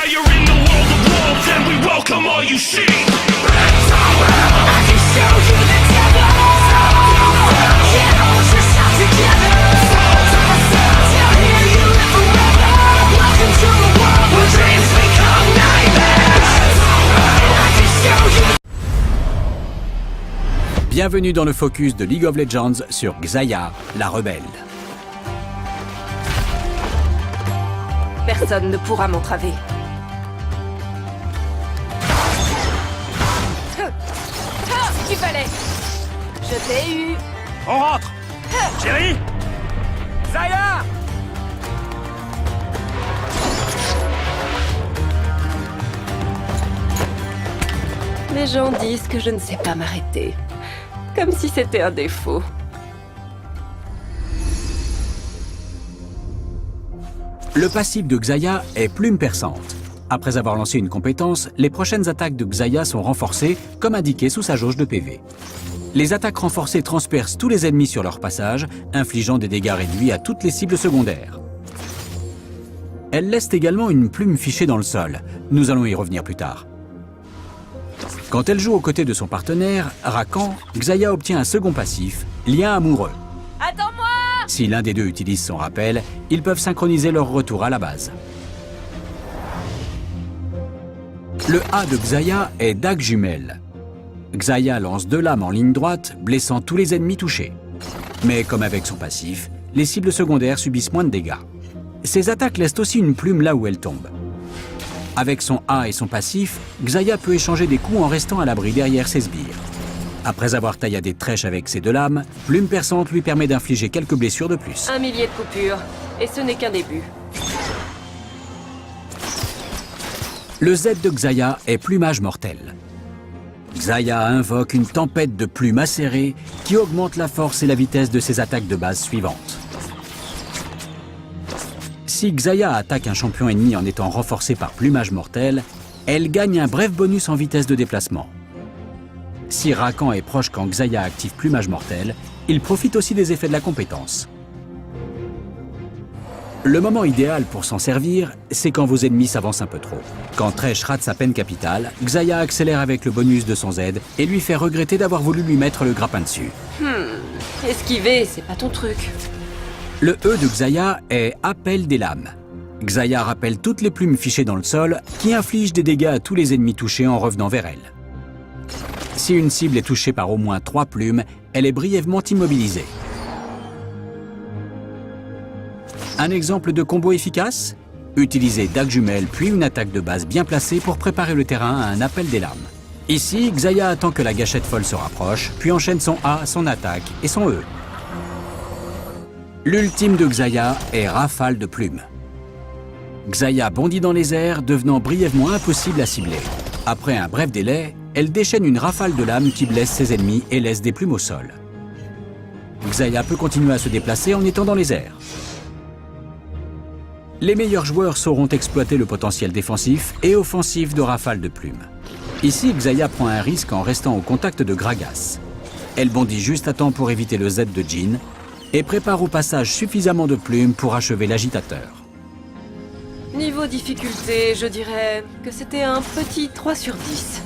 Now you're in the world of wolves and we welcome all you sheep. I can show you the devil. Can't hold yourself together. Till here you live forever. Welcome to the world where dreams become nightmares. And I can show you. Bienvenue dans le focus de League of Legends sur Xayah, la rebelle. Personne ne pourra m'entraver. Ce qu'il fallait. Je t'ai eu. On rentre. Chérie. Xayah! Les gens disent que je ne sais pas m'arrêter. Comme si c'était un défaut. Le passif de Xayah est plume perçante. Après avoir lancé une compétence, les prochaines attaques de Xayah sont renforcées, comme indiqué sous sa jauge de PV. Les attaques renforcées transpercent tous les ennemis sur leur passage, infligeant des dégâts réduits à toutes les cibles secondaires. Elle laisse également une plume fichée dans le sol. Nous allons y revenir plus tard. Quand elle joue aux côtés de son partenaire, Rakan, Xayah obtient un second passif, lien amoureux. Attends-moi! Si l'un des deux utilise son rappel, ils peuvent synchroniser leur retour à la base. Le A de Xayah est dague jumelle. Xayah lance 2 lames en ligne droite, blessant tous les ennemis touchés. Mais comme avec son passif, les cibles secondaires subissent moins de dégâts. Ses attaques laissent aussi une plume là où elles tombent. Avec son A et son passif, Xayah peut échanger des coups en restant à l'abri derrière ses sbires. Après avoir tailladé Thresh avec ses 2 lames, Plume Perçante lui permet d'infliger quelques blessures de plus. 1 millier de coupures. Et ce n'est qu'un début. Le Z de Xayah est Plumage Mortel. Xayah invoque une tempête de plumes acérées qui augmente la force et la vitesse de ses attaques de base suivantes. Si Xayah attaque un champion ennemi en étant renforcée par Plumage Mortel, elle gagne un bref bonus en vitesse de déplacement. Si Rakan est proche quand Xayah active Plumage Mortel, il profite aussi des effets de la compétence. Le moment idéal pour s'en servir, c'est quand vos ennemis s'avancent un peu trop. Quand Thresh rate sa peine capitale, Xayah accélère avec le bonus de son Z et lui fait regretter d'avoir voulu lui mettre le grappin dessus. Esquiver, c'est pas ton truc. Le E de Xayah est Appel des lames. Xayah rappelle toutes les plumes fichées dans le sol qui infligent des dégâts à tous les ennemis touchés en revenant vers elle. Si une cible est touchée par au moins 3 plumes, elle est brièvement immobilisée. Un exemple de combo efficace? Utilisez dague jumelle puis une attaque de base bien placée pour préparer le terrain à un appel des lames. Ici, Xayah attend que la gâchette folle se rapproche, puis enchaîne son A, son attaque et son E. L'ultime de Xayah est Rafale de plumes. Xayah bondit dans les airs, devenant brièvement impossible à cibler. Après un bref délai, elle déchaîne une rafale de lames qui blesse ses ennemis et laisse des plumes au sol. Xayah peut continuer à se déplacer en étant dans les airs. Les meilleurs joueurs sauront exploiter le potentiel défensif et offensif de rafale de plumes. Ici, Xayah prend un risque en restant au contact de Gragas. Elle bondit juste à temps pour éviter le Z de Jhin et prépare au passage suffisamment de plumes pour achever l'agitateur. Niveau difficulté, je dirais que c'était un petit 3 sur 10.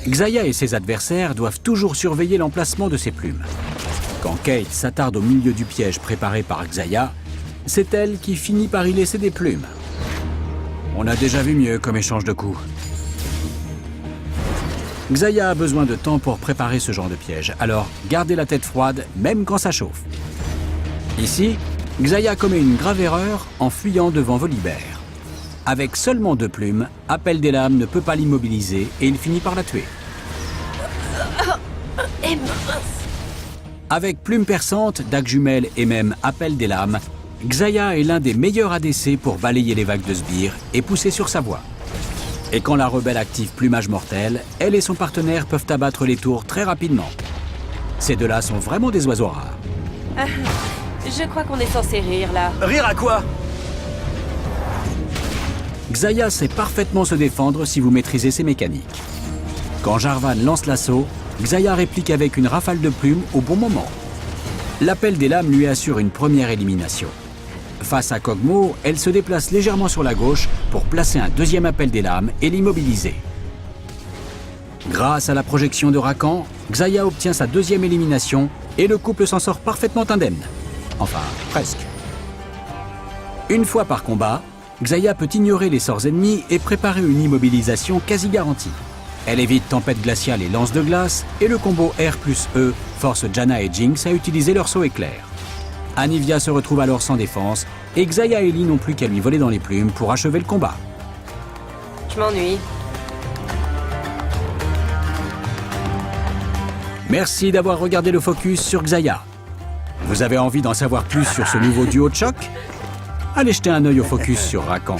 Xayah et ses adversaires doivent toujours surveiller l'emplacement de ses plumes. Quand Kate s'attarde au milieu du piège préparé par Xayah, c'est elle qui finit par y laisser des plumes. On a déjà vu mieux comme échange de coups. Xayah a besoin de temps pour préparer ce genre de piège, alors gardez la tête froide même quand ça chauffe. Ici, Xayah commet une grave erreur en fuyant devant Volibear. Avec seulement 2 plumes, Appel des lames ne peut pas l'immobiliser et il finit par la tuer. Avec Plume Perçante, dague jumelle et même Appel des lames, Xayah est l'un des meilleurs ADC pour balayer les vagues de sbires et pousser sur sa voie. Et quand la rebelle active Plumage Mortel, elle et son partenaire peuvent abattre les tours très rapidement. Ces deux-là sont vraiment des oiseaux rares. Je crois qu'on est censé rire là. Rire à quoi? Xayah sait parfaitement se défendre si vous maîtrisez ses mécaniques. Quand Jarvan lance l'assaut, Xayah réplique avec une rafale de plumes au bon moment. L'appel des lames lui assure une première élimination. Face à Kog'Maw, elle se déplace légèrement sur la gauche pour placer un deuxième appel des lames et l'immobiliser. Grâce à la projection de Rakan, Xayah obtient sa deuxième élimination et le couple s'en sort parfaitement indemne. Enfin, presque. Une fois par combat, Xayah peut ignorer les sorts ennemis et préparer une immobilisation quasi garantie. Elle évite tempête glaciale et lance de glace, et le combo R plus E force Janna et Jinx à utiliser leur saut éclair. Anivia se retrouve alors sans défense, et Xayah et Lee n'ont plus qu'à lui voler dans les plumes pour achever le combat. Je m'ennuie. Merci d'avoir regardé le focus sur Xayah. Vous avez envie d'en savoir plus sur ce nouveau duo de choc? Allez jeter un œil au focus sur Rakan.